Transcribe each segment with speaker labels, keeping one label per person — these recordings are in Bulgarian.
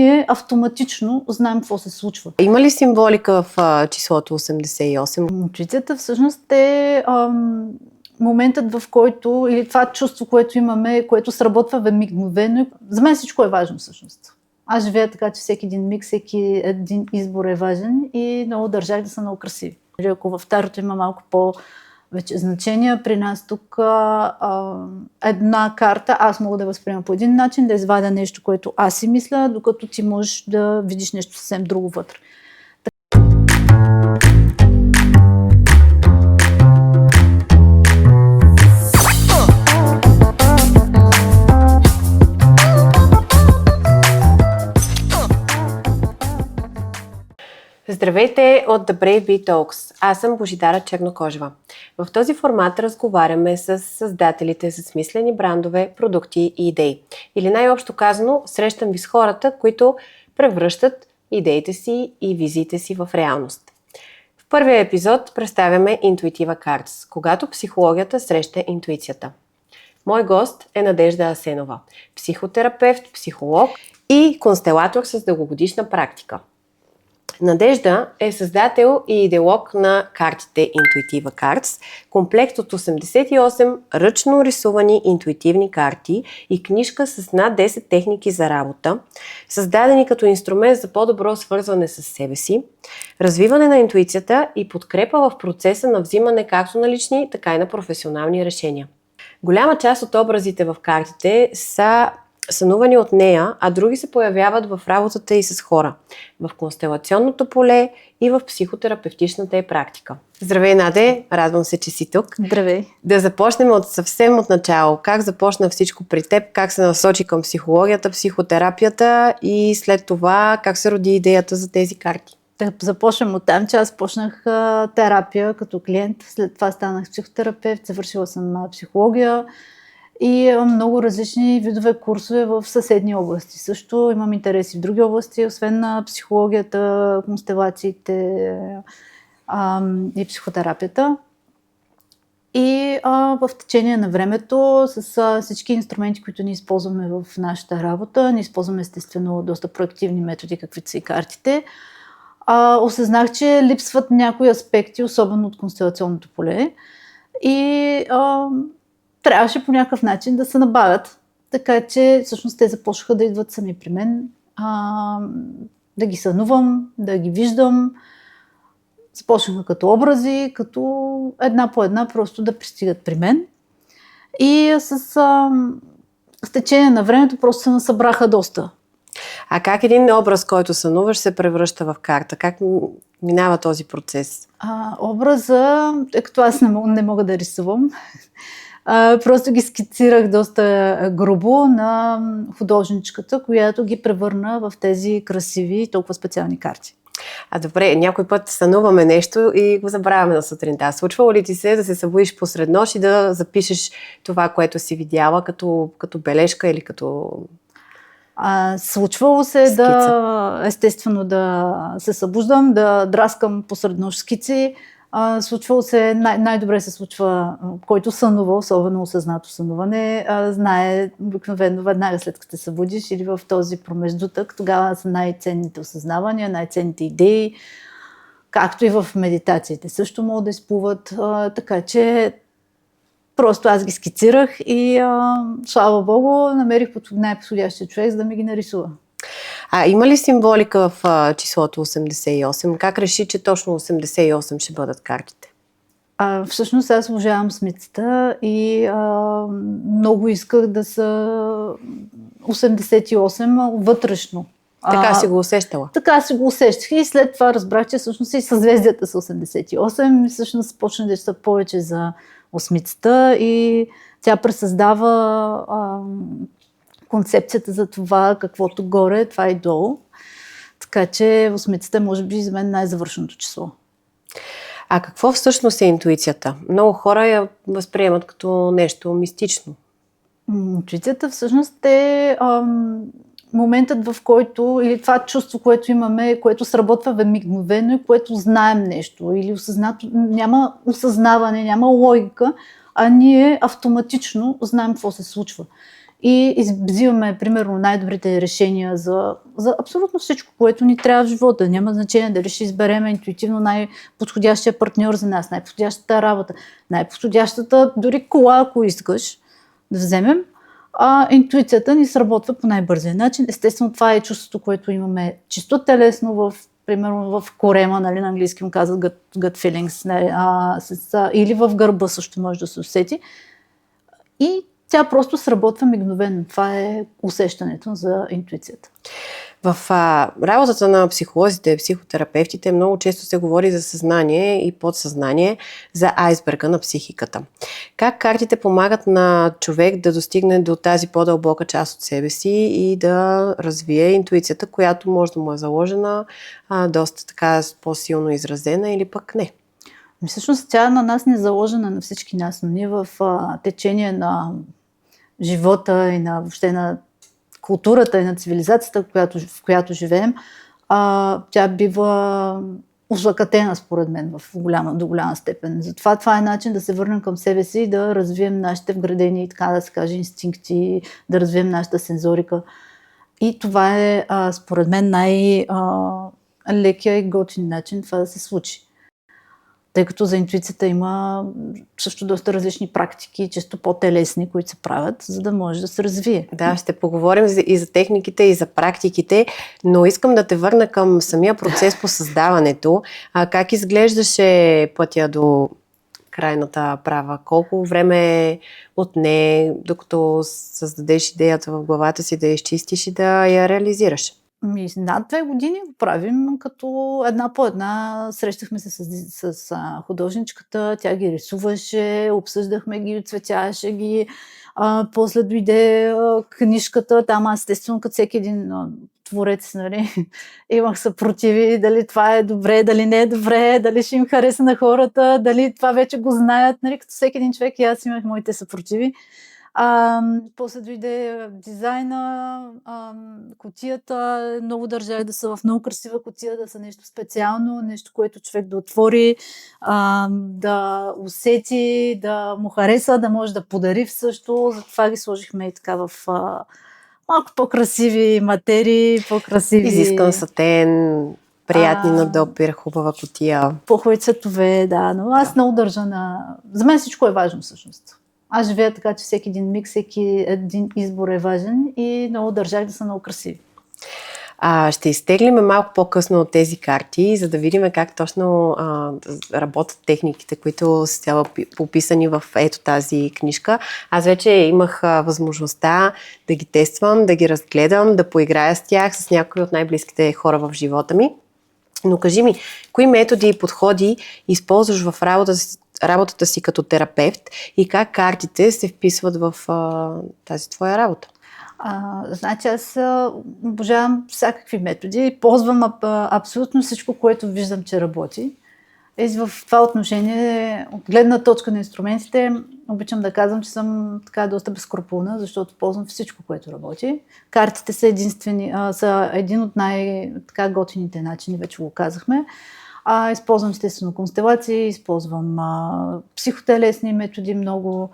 Speaker 1: ние автоматично знаем какво се случва.
Speaker 2: Има ли символика в числото 88?
Speaker 1: Интуицията всъщност е моментът, в който, или това чувство, което имаме, което сработва мигновено. За мен всичко е важно всъщност. Аз живея така, че всеки един миг, всеки един избор е важен и много държах да са много красиви. Ако в Тарото има малко по-вече значения, при нас тук една карта аз мога да възприема по един начин, да извадя нещо, което аз си мисля, докато ти можеш да видиш нещо съвсем друго вътре.
Speaker 2: Здравейте от The Brave Bee Talks. Аз съм Божидара Чернокожева. В този формат разговаряме с създателите с смислени брандове, продукти и идеи. Или най-общо казано, срещам ви с хората, които превръщат идеите си и визиите си в реалност. В първия епизод представяме Intuitiva Cards, когато психологията среща интуицията. Мой гост е Надежда Асенова, психотерапевт, психолог и констелатор с дългогодишна практика. Надежда е създател и идеолог на картите Intuitiva Cards, комплект от 88 ръчно рисувани интуитивни карти и книжка с над 10 техники за работа, създадени като инструмент за по-добро свързване с себе си, развиване на интуицията и подкрепа в процеса на взимане както на лични, така и на професионални решения. Голяма част от образите в картите са сънувани от нея, а други се появяват в работата и с хора, в констелационното поле и в психотерапевтичната й практика. Здравей, Наде! Радвам се, че си тук.
Speaker 1: Здравей!
Speaker 2: Да започнем съвсем от начало. Как започна всичко при теб? Как се насочи към психологията, психотерапията и след това как се роди идеята за тези карти?
Speaker 1: Да започнем от там, че аз почнах терапия като клиент. След това станах психотерапевт, завършила съм психология и много различни видове курсове в съседни области. Също имам интереси в други области, освен на психологията, констелациите и психотерапията. И в течение на времето с всички инструменти, които ние използваме в нашата работа, ние използваме естествено доста проактивни методи, каквито са и картите, осъзнах, че липсват някои аспекти, особено от констелационното поле. И трябваше по някакъв начин да се набавят. Така че всъщност те започнаха да идват сами при мен, да ги сънувам, да ги виждам. Започнаха като образи, като една по една просто да пристигат при мен. И с течение на времето просто се насъбраха доста.
Speaker 2: А как един образ, който сънуваш, се превръща в карта? Как минава този процес?
Speaker 1: Образа, като аз не мога да рисувам, просто ги скицирах доста грубо на художничката, която ги превърна в тези красиви и толкова специални карти.
Speaker 2: Добре, някой път сънуваме нещо и го забравяме на сутринта. Случвало ли ти се да се събудиш посред нощ и да запишеш това, което си видяла като бележка или като
Speaker 1: случвало се
Speaker 2: скица?
Speaker 1: Естествено да се събуждам, да драскам посред нощ скици. Случвало се, най-добре се случва, който сънува, особено осъзнато сънуване, знае обикновено веднага след като се събудиш или в този промеждутък, тогава са най-ценните осъзнавания, най-ценните идеи, както и в медитациите също могат да изплуват, така че просто аз ги скицирах и слава Богу, намерих най-подходящия човек, за да ми ги нарисува.
Speaker 2: Има ли символика в числото 88? Как реши, че точно 88 ще бъдат картите?
Speaker 1: Всъщност аз обожавам смицата и много исках да са 88 вътрешно.
Speaker 2: Така си го усещала?
Speaker 1: Така си го усещах и след това разбрах, че всъщност и съзвездията са 88 и всъщност почна да са повече за осмицата и тя пресъздава концепцията за това каквото горе, това и долу. Така че осмицата е може би за мен най-завършеното число.
Speaker 2: Какво всъщност е интуицията? Много хора я възприемат като нещо мистично.
Speaker 1: Интуицията всъщност е моментът, в който, или това чувство, което имаме, което сработва мигновено и което знаем нещо, или осъзнато, няма осъзнаване, няма логика, а ние автоматично знаем какво се случва. и взимаме, примерно, най-добрите решения за абсолютно всичко, което ни трябва в живота. Няма значение дали ще изберем интуитивно най-подходящия партньор за нас, най-подходящата работа, най-подходящата дори кола, ако искаш да вземем. Интуицията ни сработва по най-бързия начин. Естествено, това е чувството, което имаме чисто телесно примерно в корема, нали, на английски му казват gut feelings, или в гърба също може да се усети. И тя просто сработва мигновено. Това е усещането за интуицията.
Speaker 2: В работата на психолозите, психотерапевтите много често се говори за съзнание и подсъзнание, за айсберга на психиката. Как картите помагат на човек да достигне до тази по-дълбока част от себе си и да развие интуицията, която може да му е заложена доста така по-силно изразена или пък не?
Speaker 1: Всъщност тя на нас не е заложена, на всички нас, но ние в течение на живота и въобще на културата и на цивилизацията, в която живеем, тя бива озлакатена, според мен, до голяма степен. Затова това е начин да се върнем към себе си и да развием нашите вградени, така да се каже, инстинкти, да развием нашата сензорика. И това е, според мен, най-лекия и готин начин това да се случи. Тъй като за интуицията има също доста различни практики, често по-телесни, които се правят, за да може да се развие.
Speaker 2: Да, ще поговорим и за техниките, и за практиките, но искам да те върна към самия процес по създаването. Как изглеждаше пътя до крайната права? Колко време отне, докато създадеш идеята в главата си, да я изчистиш и да я реализираш?
Speaker 1: Над 2 години го правим, като една по една срещахме се с художничката, тя ги рисуваше, обсъждахме ги, оцветяваше ги, после дойде книжката, там аз естествено като всеки един творец, нали, имах съпротиви, дали това е добре, дали не е добре, дали ще им хареса на хората, дали това вече го знаят, нали, като всеки един човек и аз имах моите съпротиви. После дойде дизайна, кутията, много държах да са в много красива кутия, да са нещо специално, нещо, което човек да отвори, да усети, да му хареса, да може да подари също. Затова ги сложихме и така в малко по-красиви материи, по-красиви...
Speaker 2: Изискан сатен, приятни на допир, хубава кутия.
Speaker 1: По-хубави цветове, да, но аз много държа на... За мен всичко е важно всъщност. Аз живея така, че всеки един миг, всеки един избор е важен и много държах да са много красиви.
Speaker 2: Ще изтеглиме малко по-късно от тези карти, за да видим как точно работят техниките, които са описани в ето тази книжка. Аз вече имах възможността да ги тествам, да ги разгледам, да поиграя с тях, с някои от най-близките хора в живота ми. Но кажи ми, кои методи и подходи използваш в работата си като терапевт и как картите се вписват в тази твоя работа?
Speaker 1: Значи аз обожавам всякакви методи, ползвам абсолютно всичко, което виждам, че работи. И в това отношение, от гледна точка на инструментите, обичам да казвам, че съм така доста безскрупулна, защото ползвам всичко, което работи. Картите са са един от най-готините начини, вече го казахме. Използвам естествено констелации, използвам психотелесни методи много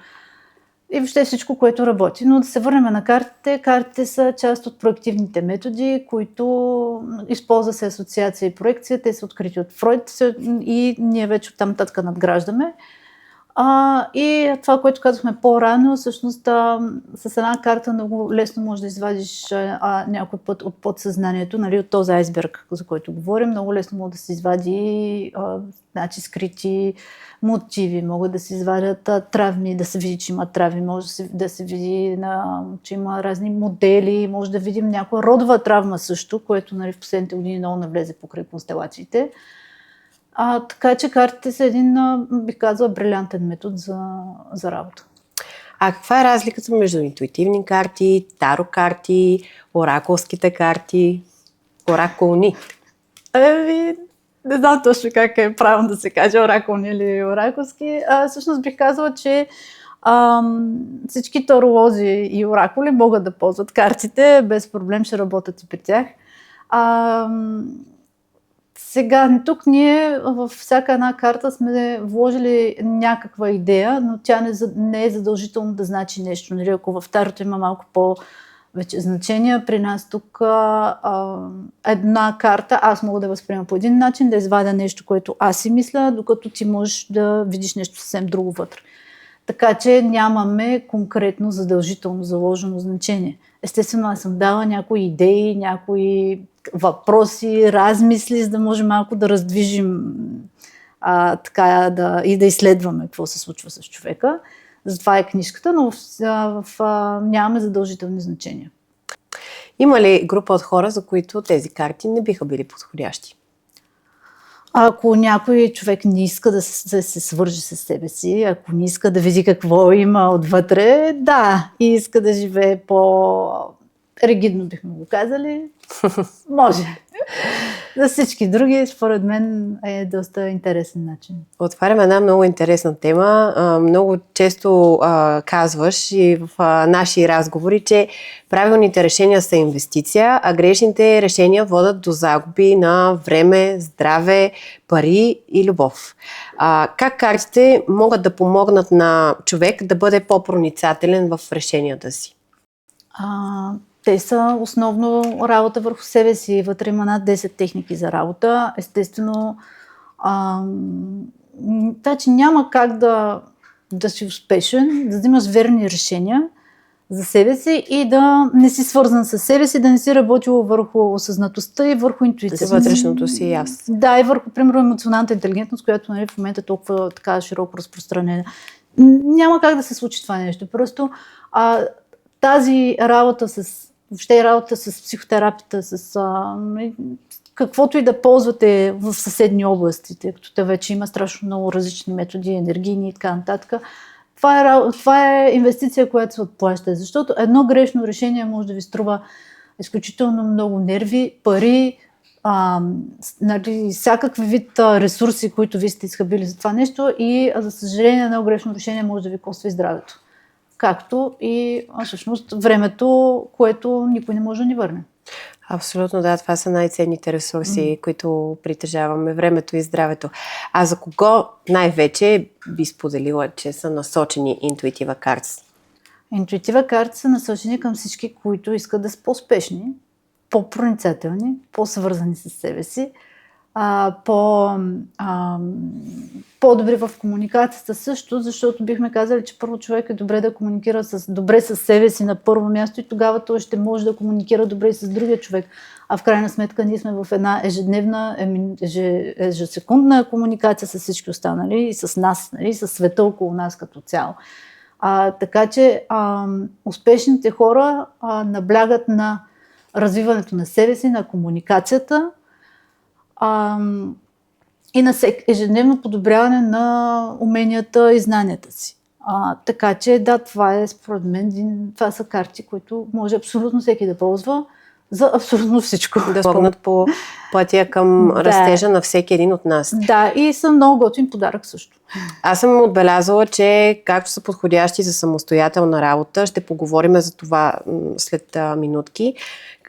Speaker 1: и въобще всичко, което работи. Но да се върнем на картите. Картите са част от проективните методи, които използва се асоциация и проекция. Те са открити от Фройд и ние вече оттам нататък надграждаме. И това, което казахме по-рано, всъщност с една карта много лесно можеш да извадиш някой път от подсъзнанието, нали, от този айсберг, за който говорим. Много лесно може да се извади скрити мотиви, могат да се извадят травми, да се види, че има травми, може да се види, че има разни модели, може да видим някоя родова травма също, което, нали, в последните години много навлезе покрай констелациите. Така че картите са един, бих казала, брилянтен метод за работа.
Speaker 2: Каква е разликата между интуитивни карти, таро карти, оракулските карти, оракулни?
Speaker 1: Не знам точно как е правилно да се каже оракулни или оракулски. Всъщност бих казала, че всички таролози и оракули могат да ползват картите, без проблем ще работят и при тях. Сега, тук ние във всяка една карта сме вложили някаква идея, но тя не е задължително да значи нещо. Нали, ако в Тарота има малко по-вече значения, при нас тук една карта аз мога да възприема по един начин, да извадя нещо, което аз си мисля, докато ти можеш да видиш нещо съвсем друго вътре. Така че нямаме конкретно задължително заложено значение. Естествено, аз съм дала някои идеи, някои въпроси, размисли, за да може малко да раздвижим и да изследваме какво се случва с човека. Затова е книжката, но нямаме задължителни значения.
Speaker 2: Има ли група от хора, за които тези карти не биха били подходящи?
Speaker 1: Ако някой човек не иска да се свържи с себе си, ако не иска да види какво има отвътре, да, и иска да живее по-ригидно, бихме го казали, може. За всички други, според мен, е доста интересен начин.
Speaker 2: Отваряме една много интересна тема. Много често казваш и в наши разговори, че правилните решения са инвестиция, а грешните решения водят до загуби на време, здраве, пари и любов. Как картите могат да помогнат на човек да бъде по-проницателен в решенията си?
Speaker 1: Те са основно работа върху себе си. Вътре има над 10 техники за работа. Естествено, че няма как да си успешен, да взимаш верни решения за себе си и да не си свързан с себе си, да не си работил върху осъзнатостта и върху интуицията.
Speaker 2: Вътрешното си и аз.
Speaker 1: Да, и върху, примерно, емоционалната интелигентност, която в момента е толкова така широко разпространена. Няма как да се случи това нещо. Просто тази работа въобще работа с психотерапията, с каквото и да ползвате в съседни области, тъй като те вече има страшно много различни методи, енергийни и така нататък. Това е инвестиция, която се отплаща, защото едно грешно решение може да ви струва изключително много нерви, пари, всякакви вид ресурси, които ви сте изхабили за това нещо и, за съжаление, едно грешно решение може да ви коства и здравето. Както и всъщност времето, което никой не може да ни върне.
Speaker 2: Абсолютно, да. Това са най-ценните ресурси, които притежаваме. Времето и здравето. А за кого най-вече би споделила, че са насочени Intuitive Cards?
Speaker 1: Intuitive Cards са насочени към всички, които искат да са по-успешни, по-проницателни, по-свързани с себе си, по-добри в комуникацията също, защото бихме казали, че първо човек е добре да комуникира добре с себе си на първо място и тогава той ще може да комуникира добре и с другия човек. А в крайна сметка ние сме в една ежедневна, ежесекундна комуникация с всички останали и с нас, и с света около нас като цяло. Така че успешните хора наблягат на развиването на себе си, на комуникацията, и на ежедневно подобряване на уменията и знанията си. Така че, да, това е според мен, това са карти, които може абсолютно всеки да ползва за абсолютно всичко.
Speaker 2: Да спомнят по пътя към растежа на всеки един от нас.
Speaker 1: Да, и съм много готин подарък също.
Speaker 2: Аз съм отбелязала, че както са подходящи за самостоятелна работа, ще поговорим за това след минутки,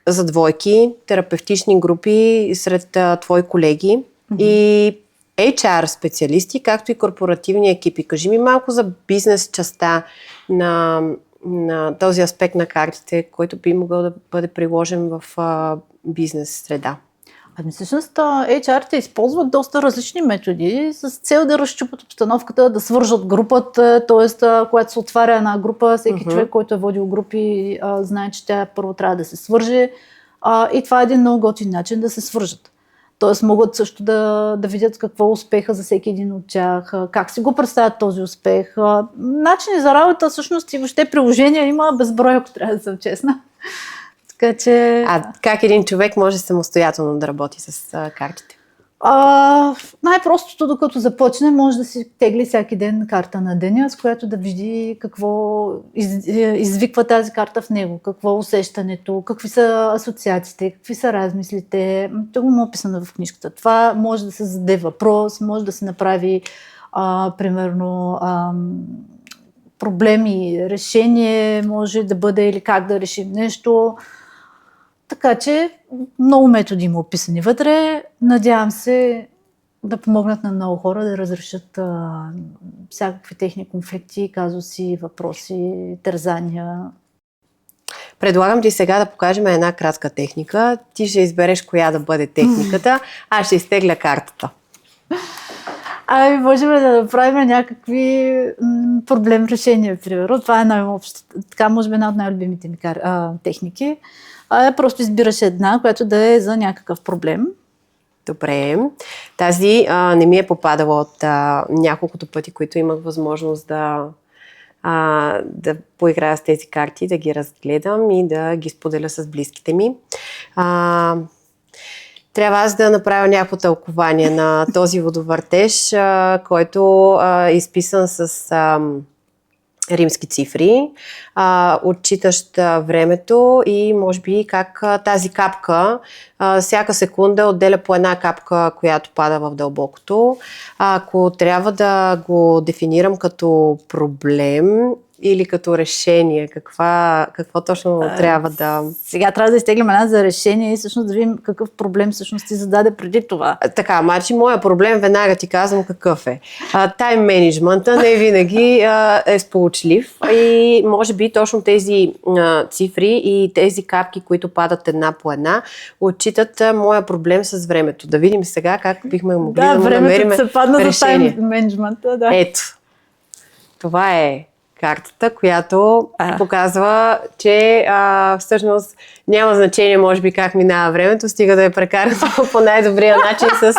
Speaker 2: за двойки, терапевтични групи сред твои колеги и HR специалисти, както и корпоративни екипи. Кажи ми малко за бизнес частта на този аспект на картите, който би могъл да бъде приложен в бизнес среда.
Speaker 1: Всъщност HR-те използват доста различни методи с цел да разчупат обстановката, да свържат групата, т.е. когато се отваря една група, всеки човек, който е водил групи, знае, че тя първо трябва да се свърже и това е един много готин начин да се свържат. Т.е. могат също да видят какво е успеха за всеки един от тях, как си го представят този успех. Начини за работа, всъщност и въобще приложения има безброй, ако трябва да съм честна. Така че...
Speaker 2: как един човек може самостоятелно да работи с картите?
Speaker 1: Най-простото, докато започне, може да си тегли всеки ден карта на деня, с която да види какво извиква тази карта в него, какво е усещането, какви са асоциациите, какви са размислите. Това му е описано в книжката. Това може да се зададе въпрос, може да се направи примерно проблеми, решение, може да бъде или как да решим нещо. Така че много методи има описани вътре. Надявам се да помогнат на много хора да разрешат всякакви техни конфликти, казуси, въпроси, тързания.
Speaker 2: Предлагам ти сега да покажем една кратка техника. Ти ще избереш коя да бъде техниката, аз ще изтегля картата.
Speaker 1: Ами, можем да направим някакви проблем решения, примерно. Това е най-общо. Така, може би една от най-любимите ми техники. Просто избираш една, която да е за някакъв проблем.
Speaker 2: Добре. Тази не ми е попадала от няколкото пъти, които имах възможност да поиграя с тези карти, да ги разгледам и да ги споделя с близките ми. Трябва аз да направя някакво тълкование на този водовъртеж, който е изписан с римски цифри, отчитащ времето и може би как тази капка всяка секунда отделя по една капка, която пада в дълбокото. Ако трябва да го дефинирам като проблем или като решение, какво точно трябва да...
Speaker 1: Сега трябва да изтеглим една за решение и всъщност да видим какъв проблем всъщност ти зададе преди това.
Speaker 2: Така, мачи, моя проблем, веднага ти казвам какъв е. Тайм менеджмента не винаги е сполучлив и може би точно тези цифри и тези капки, които падат една по една, отчитат моя проблем с времето. Да видим сега как бихме могли да му намерим
Speaker 1: времето се падна
Speaker 2: решение.
Speaker 1: за тайм менеджмента, да.
Speaker 2: Ето, това е картата, която показва, че всъщност няма значение, може би, как минава времето, стига да е прекарано по най-добрия начин с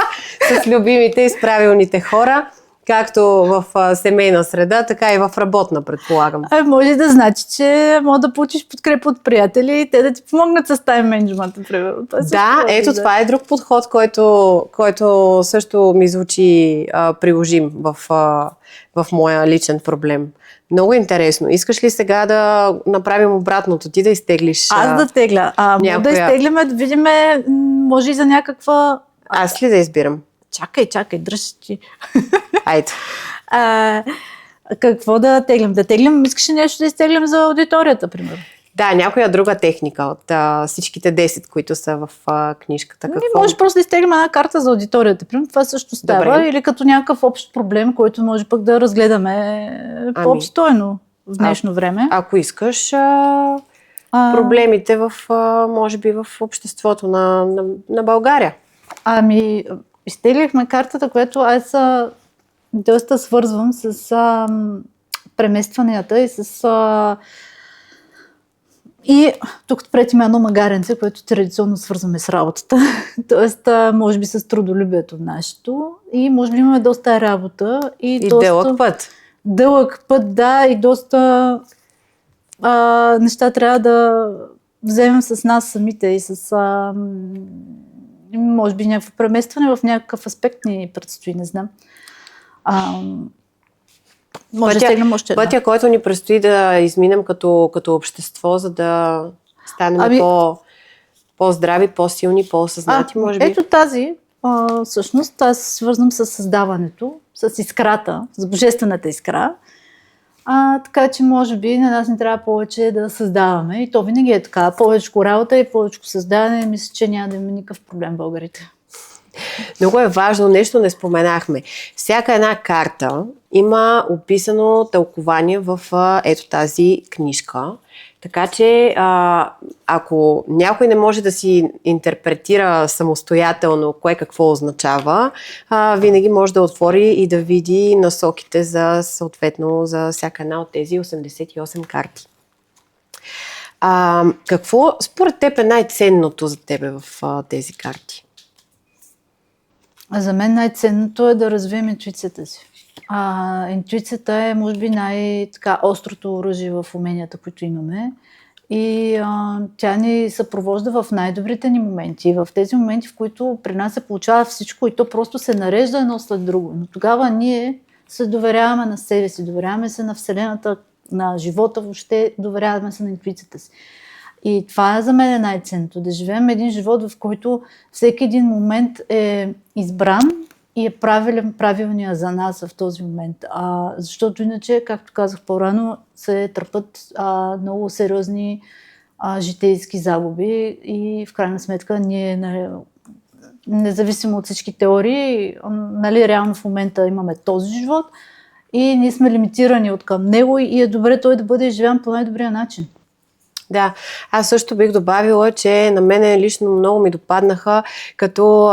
Speaker 2: любимите и с правилните хора, както в семейна среда, така и в работна, предполагам.
Speaker 1: Може да значи, че може да получиш подкрепа от приятели и те да ти помогнат с тайм менеджмента, примерно.
Speaker 2: Да, ето това е друг подход, който също ми звучи приложим в моя личен проблем. Много интересно. Искаш ли сега да направим обратното? Ти да изтеглиш
Speaker 1: Аз да тегля.
Speaker 2: някоя...
Speaker 1: Да изтегляме, да видим, може и за някаква...
Speaker 2: Аз ли да избирам?
Speaker 1: Чакай, дръж ти.
Speaker 2: Айде.
Speaker 1: Какво да теглям? Да теглям, искаш ли нещо да изтеглям за аудиторията, примерно?
Speaker 2: Да, някоя друга техника от всичките 10, които са в книжката.
Speaker 1: Може просто да изтеглим една карта за аудиторията. Примерно това също става.
Speaker 2: Добре.
Speaker 1: Или като някакъв общ проблем, който може пък да разгледаме по-обстойно в днешно време.
Speaker 2: Ако искаш, проблемите може би в обществото на България.
Speaker 1: Изтеглихме картата, която аз доста свързвам с преместванията и с... И тук пред има едно магаренце, което традиционно свързваме с работата. Тоест, може би с трудолюбието нашето. И може би имаме доста работа. И доста...
Speaker 2: дълъг път.
Speaker 1: Дълъг път, да. И доста неща трябва да вземем с нас самите и с... може би някакво преместване в някакъв аспект ни предстои, не знам. Може да стегнем още една.
Speaker 2: Пътя, който ни предстои да изминем като общество, за да станем по-здрави, по-силни, по-осъзнати, може би.
Speaker 1: Ето тази, всъщност, аз свързвам с създаването, с искрата, с божествената искра. Така че, може би, на нас не трябва повече да създаваме. И то винаги е така. Повече работа и повече създаване. Мисля, че няма да има никакъв проблем в българите.
Speaker 2: Много е важно, нещо не споменахме. Всяка една карта има описано тълкование в ето тази книжка. Така че, ако някой не може да си интерпретира самостоятелно кое какво означава, винаги може да отвори и да види насоките за всяка една от тези 88 карти. Какво според теб е най-ценното за тебе в тези карти?
Speaker 1: За мен най-ценното е да развием интуицията си. Интуицията е, може би, най-острото оръжие в уменията, които имаме. И тя ни съпровожда в най-добрите ни моменти. В тези моменти, в които при нас се получава всичко и то просто се нарежда едно след друго. Но тогава ние се доверяваме на себе си, доверяваме се на Вселената, на живота въобще, доверяваме се на интуицията си. И това е за мен е най-ценното. Да живеем един живот, в който всеки един момент е избран и е правилния за нас в този момент. Защото иначе, както казах по-рано, се търпят много сериозни житейски загуби и в крайна сметка ние, независимо от всички теории, нали, реално в момента имаме този живот и ние сме лимитирани от към него и е добре той да бъде изживян по най-добрия начин.
Speaker 2: Да, аз също бих добавила, че на мене лично много ми допаднаха като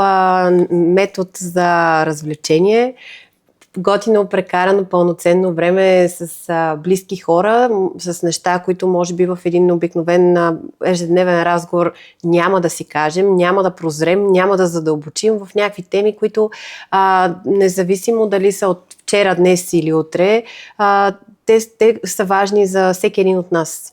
Speaker 2: метод за развлечение, готино, прекарано пълноценно време с близки хора, с неща, които може би в един обикновен ежедневен разговор няма да си кажем, няма да прозрем, няма да задълбочим в някакви теми, които независимо дали са от вчера, днес или утре, те са важни за всеки един от нас.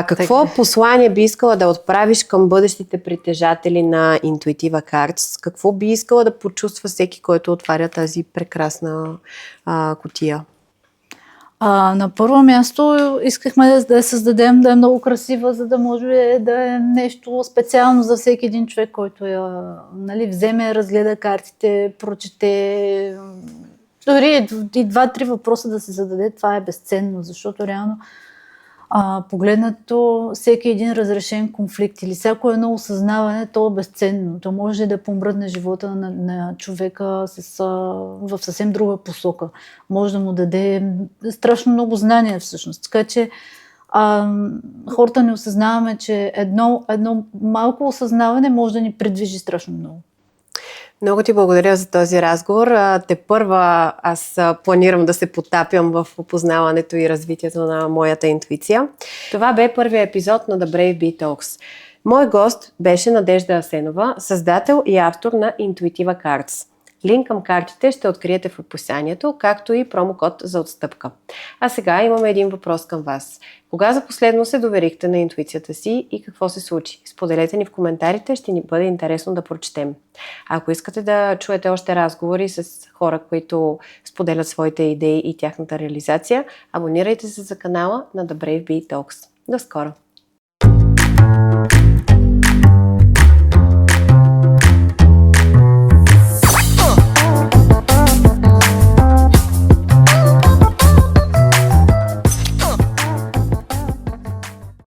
Speaker 2: Какво послание би искала да отправиш към бъдещите притежатели на Intuitiva Cards? Какво би искала да почувства всеки, който отваря тази прекрасна кутия?
Speaker 1: На първо място искахме да я създадем, да е много красива, за да може да е нещо специално за всеки един човек, който я вземе, разгледа картите, прочете. Дори и два-три въпроса да се зададе, това е безценно, защото реално погледнато всеки един разрешен конфликт или всяко едно осъзнаване, то е безценно. То може да помръдне живота на човека в съвсем друга посока. Може да му даде страшно много знания всъщност. Така че хората не осъзнаваме, че едно малко осъзнаване може да ни придвижи страшно много.
Speaker 2: Много ти благодаря за този разговор. Тепърва аз планирам да се потапям в опознаването и развитието на моята интуиция. Това бе първият епизод на The Brave Bee Talks. Мой гост беше Надежда Асенова, създател и автор на Intuitiva Cards. Линк към картите ще откриете в описанието, както и промокод за отстъпка. А сега имаме един въпрос към вас. Кога за последно се доверихте на интуицията си и какво се случи? Споделете ни в коментарите, ще ни бъде интересно да прочетем. Ако искате да чуете още разговори с хора, които споделят своите идеи и тяхната реализация, абонирайте се за канала на The Brave Bee Talks. До скоро!